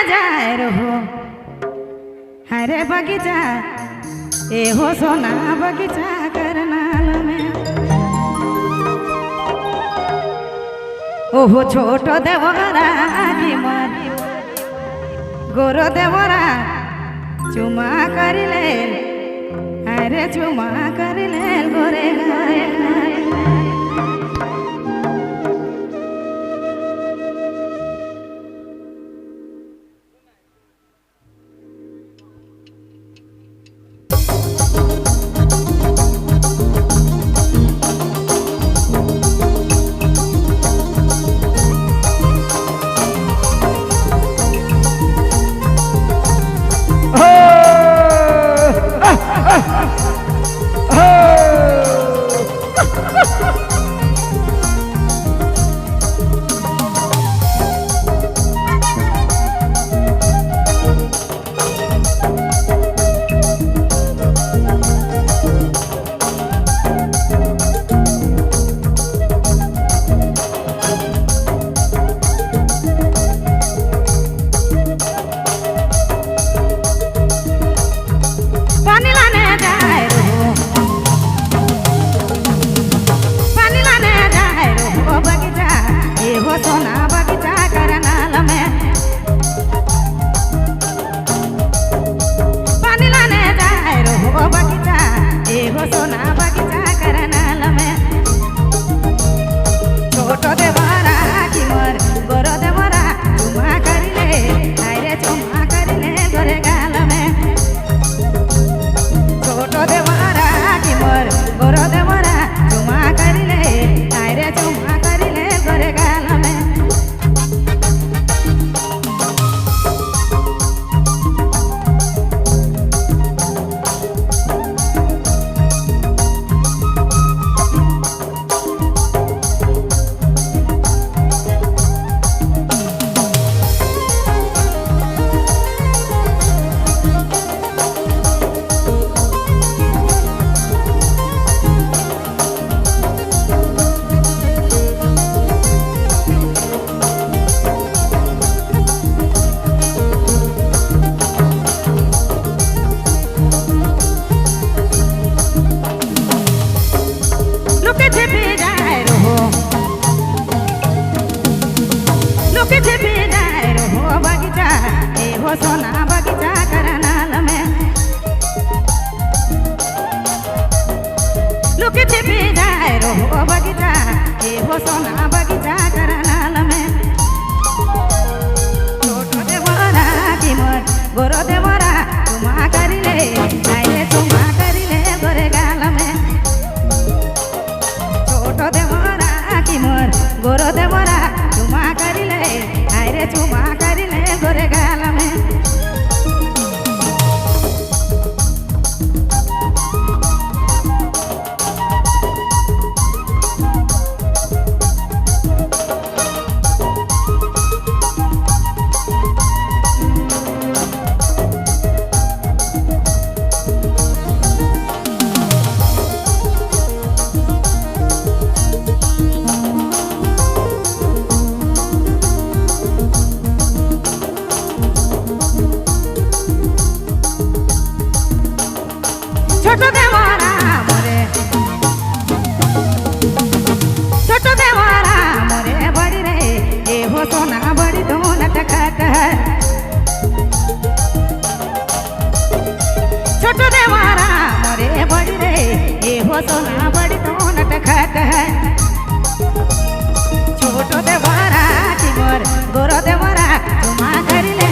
जाए रहो हरे बगीचा ए हो सोना बगीचा करनाल में ओहो छोटो देवरा की मर गोरो देवरा चुमा करिले अरे चुमा करिले गोरे गाए सोना बगीचा करनाल में लुके छिपी जाए रहो बगीचा ए हो सोना बगीचा करनाल में छोटो देवरा की मोर गोरो देवरा तुमा करिले आइले तुमा करिले गोरे गाल में छोटो देवरा की मोर गोरो देवरा तुमा करिले आइले तुमा करिले गोरे गाल में छोटो देवरा मोरे बड़ी रे ए हो सोना बड़ी दोन टका छोटो देवरा मोरे बड़ी रे ए हो सोना बड़ी दोन टका छोटो देवरा की मोर गोरो देवरा चुमा करिले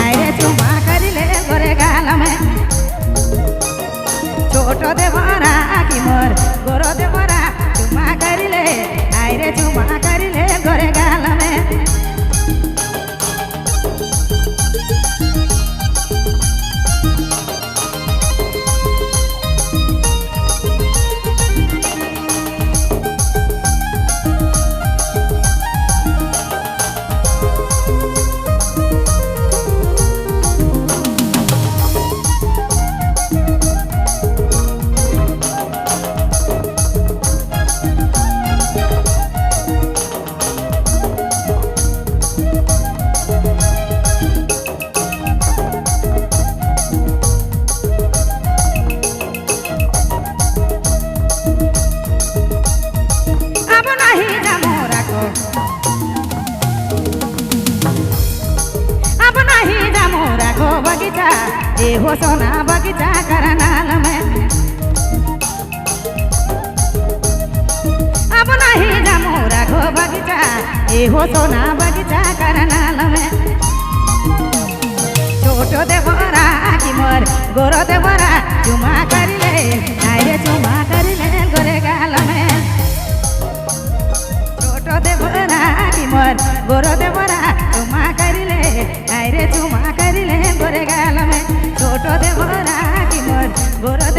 आइरे चुमा करिले गोरे गाल में छोटो देवरा की मोर गोरो देवरा चुमा करिले आइरे चुमा करिले गोरे गाल में बगीचा ए हो सोना बगीचा करनाल में अब नहीं जामू राघो बगीचा ए हो सोना बगीचा करनाल में छोटो देवरा की मोर गोरो देवरा चुमा करिले आए चुमा करिले गोरे गाल में छोटो देवरा की मोर गोरो देवरा चुमा करिले आए चुमा करिले गोरे गाल में छोटो देवरा की मोर गोरो